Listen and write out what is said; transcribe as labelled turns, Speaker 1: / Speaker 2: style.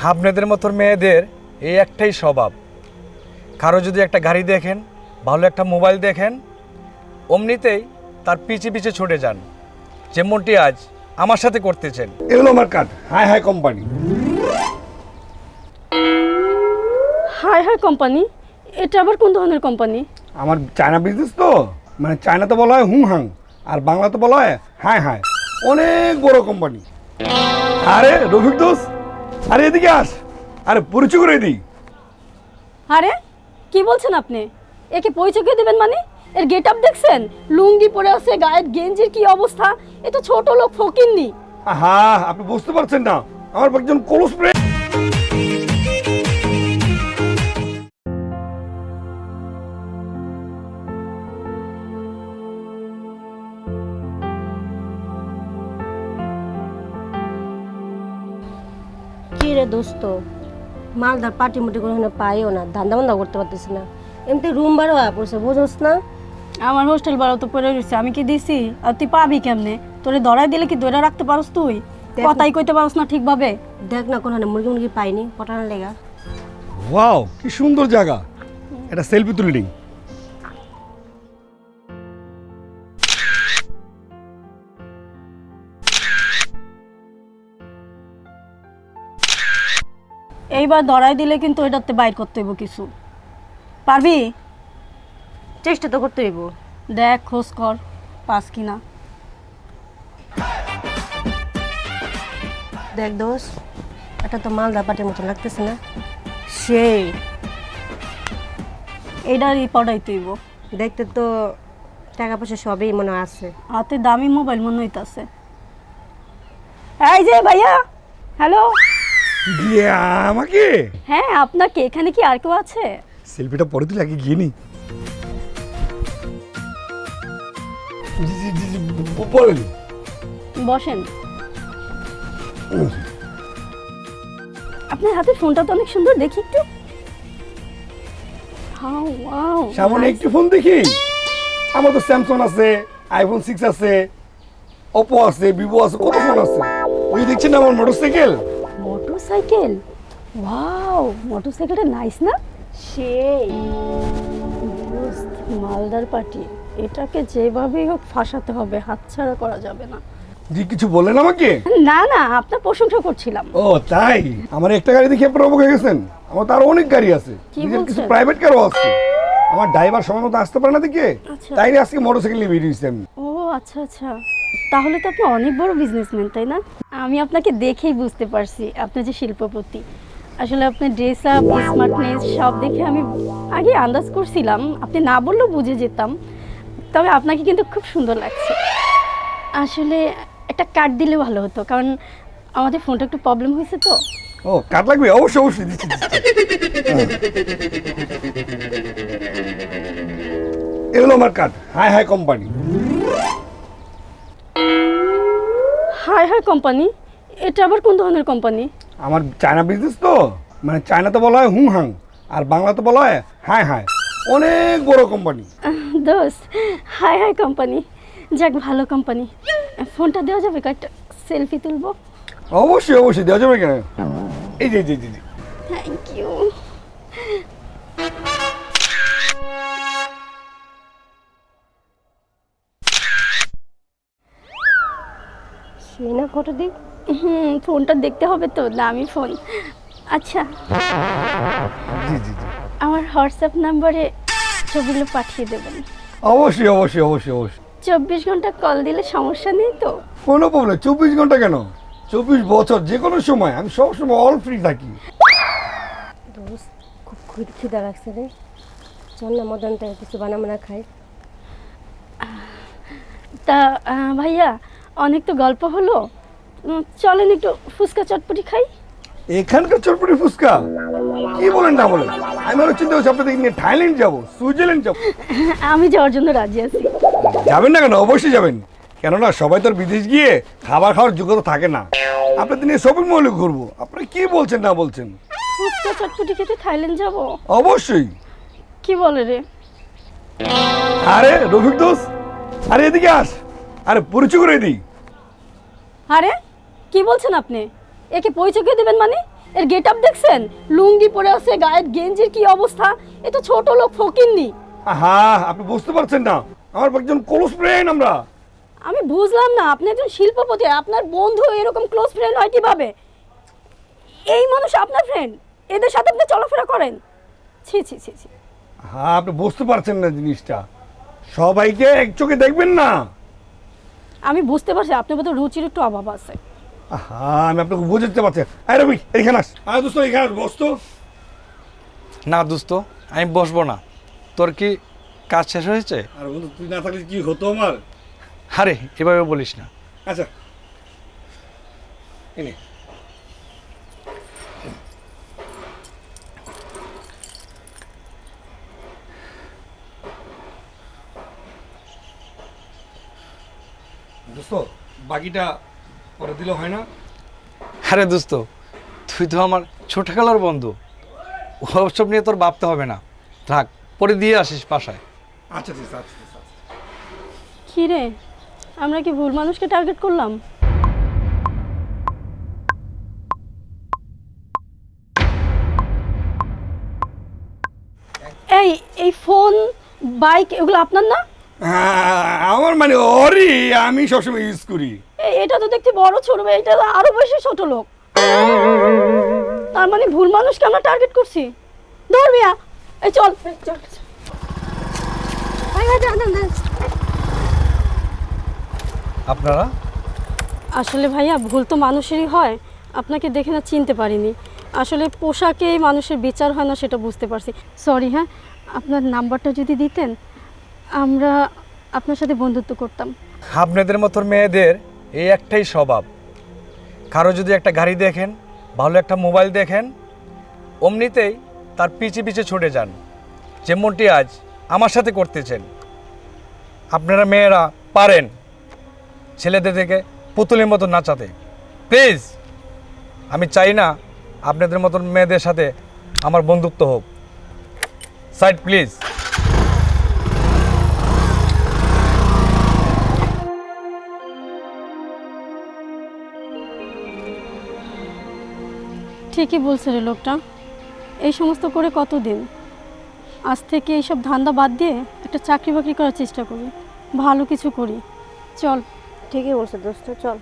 Speaker 1: আপনাদের মতো মেয়েদের এই একটাই স্বভাব, কারো যদি একটা গাড়ি দেখেন, ভালো একটা মোবাইল দেখেন, অমনিতেই তার পিছে পিছে ছুটে যান, যেমনটি আজ আমার সাথে করতেছেন।
Speaker 2: এগুলো আমার card, high high company.
Speaker 3: High high company? এটা আবার কোন ধরনের কোম্পানি?
Speaker 2: আমার চায়না বিজনেস তো, মানে চায়নাতে বলা হয় হুং হাং, আর বাংলাতে বলা হয় হাই হাই। অনেক বড় কোম্পানি। আরে রফিক দোস্ত, আরে এদিকে আস, আরে পরিচয় করে দিই।
Speaker 3: আরে কি বলছেন আপনি? একে পরিচয় করে দেবেন মানে? এর গেট আপ দেখছেন? লুঙ্গি পরে আছে, গায়ের গেঞ্জির কি অবস্থা! এ তো ছোট লোক, ফকিন্নি।
Speaker 2: আহা, আপনি বুঝতে পারছেন না, আমার একজন ক্লোজ ফ্রেন্ড।
Speaker 4: কি রে দোস্ত, মালদার পার্টি মুটি করে পাইও না, ধান্দা বান্দা করতে পারতেছি না। এমনি রুম ভাড়া হয়ে পড়ছে, বুঝোস না?
Speaker 3: আমার হোস্টেল ভাড়া তো পড়ে রয়েছে, আমি কি দিছি? আর তুই পাবি কেমনে? তোরে ধরাই দিলে কি ধরে রাখতে পারস তুই? কথাই কইতে পারস না ঠিকভাবে।
Speaker 4: দেখ না কোনো মুরগি মুরগি পাইনি পটানোর লেগা।
Speaker 2: ওয়াও, কি সুন্দর জায়গা, এটা সেলফি তুলে নিই।
Speaker 3: এইবার ধরাই দিলে কিন্তু এটাতে বাইর করতে হইব কিছু। পারবি?
Speaker 4: চেষ্টা তো করতে হইব।
Speaker 3: দেখ খোঁজ কর, পাস কিনা।
Speaker 4: দেখ দোষ, এটা তো মালদা পার্টির মতো লাগতেছে না? সেই
Speaker 3: এইটারই পড়াইতে হইব।
Speaker 4: দেখতে তো টাকা পয়সা সবই মনে আছে।
Speaker 3: হাতে দামি মোবাইল মনে হইতাছে। এই যে ভাইয়া, হ্যালো।
Speaker 2: দিয়ে আমাকে
Speaker 3: হ্যাঁ আপনাকে। এখানে কি আর কেউ আছে?
Speaker 2: সেলফিটা পরে তুলে আগে গিয়ে নি। বলেন।
Speaker 3: বসেন। আপনার হাতে ফোনটা তো অনেক সুন্দর, দেখি একটু। ওয়াও,
Speaker 2: সামনে একটু ফোন দেখি। আমার তো স্যামসাং আছে, আইফোন 6 আছে, ওপো আছে, ভিভো আছে, কত ফোন আছে। ওই দেখছেন না আমার মোটরসাইকেল।
Speaker 3: মোটরসাইকেল? ওয়াও, মোটরসাইকেলটা নাইস না? সেই দোস্ত, মালদার পার্টি, এটাকে যেভাবেই হোক ফাঁসাতে হবে, হাতছাড়া করা যাবে না।
Speaker 2: জি কিছু বলেন আমাকে?
Speaker 3: না না, আপনার প্রশংসা করছিলাম।
Speaker 2: ও তাই? আমার একটা গাড়ি দেখে আপনারা অবাক হয়ে গেছেন? আমার তো আরো অনেক গাড়ি আছে,
Speaker 3: কি
Speaker 2: নিজের কিছু
Speaker 3: বলছেন?
Speaker 2: প্রাইভেট কারও আছে। আমার ড্রাইভার সময় মতো আসতে পারে না দেখে,
Speaker 3: আচ্ছা।
Speaker 2: তাই আজকে মোটরসাইকেল নিয়ে বেরিয়েছি আমি।
Speaker 3: ও আচ্ছা আচ্ছা, তাহলে তো আপনি অনেক বড় বিজনেসম্যান, তাই না? আমি আপনাকে দেখেই বুঝতে পারছি আপনার যে শিল্পপতি। আসলে আপনার ড্রেস আপ, স্মার্টনেস সব দেখে আমি আগে আন্দাজ করছিলাম, আপনি না বললেও বুঝে যেতাম। তবে আপনাকে কিন্তু খুব সুন্দর লাগছে। আসলে একটা কার্ড দিলে ভালো হতো, কারণ আমাদের ফোনটা একটু প্রবলেম হয়েছে তো।
Speaker 2: ও কাট লাগবে? অবশ্যই অবশ্যই দিচ্ছি। এগুলো আমার card, high high company.
Speaker 3: High high company? এটা আবার কোন ধরনের কোম্পানি?
Speaker 2: আমার চায়না বিজনেস তো, মানে চায়নাতে বলা হয় হুং হাং, আর বাংলাতে বলা হয় হাই হাই। অনেক বড় কোম্পানি।
Speaker 3: দোস্ত, হাই হাই কোম্পানি, যাক ভালো কোম্পানি। ফোনটা দেওয়া যাবে? কয়েকটা সেলফি তুলবো।
Speaker 2: অবশ্যই অবশ্যই দেওয়া যাবে কেন? এই যে জি জি জি।
Speaker 3: Thank you.
Speaker 4: সেই না ফটো দিই।
Speaker 3: ফোনটা দেখতে হবে তো, দামি ফোন। আচ্ছা,
Speaker 2: জি জি জি।
Speaker 3: আমার হোয়াটসঅ্যাপ নাম্বারে ছবিগুলো পাঠিয়ে দেবেন।
Speaker 2: অবশ্যই অবশ্যই অবশ্যই অবশ্যই।
Speaker 3: 24 ঘন্টা কল দিলে সমস্যা নেই তো?
Speaker 2: কোনো প্রবলেম। 24 ঘন্টা কেন, 24 বছর, যে কোনো সময়, আমি সবসময় অল ফ্রি থাকি।
Speaker 4: দোস্ত, খুব খিদা লাগছে রে, চল না মদন থেকে কিছু বানা খাই।
Speaker 3: তা ভাইয়া, অনেক তো গল্প হলো, চলেন একটু ফুচকা চটপটি খাই।
Speaker 2: এখানকার চটপটি ফুচকা? কি বলেন না বলেন, আমি আরো চিন্তা করছি আপনাদের নিয়ে থাইল্যান্ড যাবো, সুইজারল্যান্ড যাবো।
Speaker 3: আমি যাওয়ার জন্য রাজি আছি।
Speaker 2: যাবেন না কেন? অবশ্যই যাবেন। কেননা সবাই তো আর বিদেশ গিয়ে খাবার খাওয়ার যোগ্যতা থাকে না। আপনাদের নিয়ে শপিং মলে ঘুরবো, আপনারা কি বলছেন না বলছেন?
Speaker 3: ফুচকা চটপটি খেতে থাইল্যান্ড যাব?
Speaker 2: অবশ্যই।
Speaker 3: কি বলে রে?
Speaker 2: আরে রফিক দোস্ত, আরে এদিকে আস, আরে পরিচয় করে দিই।
Speaker 3: আরে কি বলছেন আপনি? একে পরিচয় করে দেবেন মানে? এর গেট আপ দেখছেন? লুঙ্গি পরে আছে, গায়ের গেঞ্জির কি অবস্থা! এ তো ছোট লোক, ফকিন্নি।
Speaker 2: হ্যাঁ, আপনি বুঝতে পারছেন না, আমার একজন ক্লোজ ফ্রেন্ড আমরা।
Speaker 3: আমি বুঝলাম না, আপনি একজন শিল্পপতি, আপনার বন্ধু এরকম ক্লোজ ফ্রেন্ড হয় কিভাবে? এই মানুষ আপনার ফ্রেন্ড, এদের সাথে আপনি চলাফেরা করেন? ছি ছি ছি ছি।
Speaker 2: হ্যাঁ, আপনি বুঝতে পারছেন না জিনিসটা, সবাইকে এক চোখে দেখবেন না।
Speaker 3: আমি বুঝতে পারছি আপনার মধ্যে রুচির একটু অভাব আছে।
Speaker 2: হ্যাঁ, আমি আপনাকে বুঝতে পারছি। আরে রবি, এইখানে আস। আরে দোস্ত, এইখানে বস তো।
Speaker 1: না দোস্ত, আমি বসবো না। তোর কি কাজ শেষ হয়েছে?
Speaker 2: আর বন্ধু, তুই না থাকলে কি হতো আমার?
Speaker 1: আরে এভাবে বলিস না।
Speaker 2: আচ্ছা, এনে দোস্ত, বাকিটা পরে দিলে হয় না?
Speaker 1: আরে দোস্ত, তুই তো আমার ছোটবেলার বন্ধু, ওসব নিয়ে তোর ভাবতে হবে না। থাক, পরে দিয়ে আসিস বাসায়।
Speaker 2: আচ্ছা ঠিক আছে, আচ্ছা।
Speaker 3: কি রে, আমরা কি ভুল মানুষকে টার্গেট করলাম? এই ফোন, বাইক এগুলো আপনার না?
Speaker 2: হ্যাঁ, আমার মানে ওরই, আমি সবসময় ইউজ করি।
Speaker 3: এটা তো দেখতে বড় ছোট, এটা তো আরো বেশি ছোট লোক। তার মানে ভুল মানুষকে আমরা টার্গেট করছি। ধর মিয়া, এই চল চল।
Speaker 1: আপনারা?
Speaker 3: আসলে ভাইয়া, ভুল তো মানুষেরই হয়, আপনাকে দেখে না চিনতে পারিনি। আসলে পোশাকেই মানুষের বিচার হয় না, সেটা বুঝতে পারছি। সরি। হ্যাঁ, আপনার নাম্বারটা যদি দিতেন, আমরা আপনার সাথে বন্ধুত্ব করতাম।
Speaker 1: আপনাদের মতো মেয়েদের এই একটাই স্বভাব, কারো যদি একটা গাড়ি দেখেন, ভালো একটা মোবাইল দেখেন, অমনিতেই তার পিছে পিছে ছুটে যান, যেমনটি আজ আমার সাথে করতেছেন। আপনারা মেয়েরা পারেন ছেলেদের থেকে পুতুলের মতো নাচাতে। প্লিজ, আমি চাই না আপনাদের মতন মেয়েদের সাথে আমার বন্ধুত্ব হোক। Side please.
Speaker 3: ঠিকই বলছে রে লোকটা। এই সমস্ত করে কতদিন? আজ থেকে এইসব ধান্দা বাদ দিয়ে একটা চাকরি বাকরি করার চেষ্টা করি, ভালো কিছু করি। চল।
Speaker 4: ঠিকই বলছো দোস্ত, চল।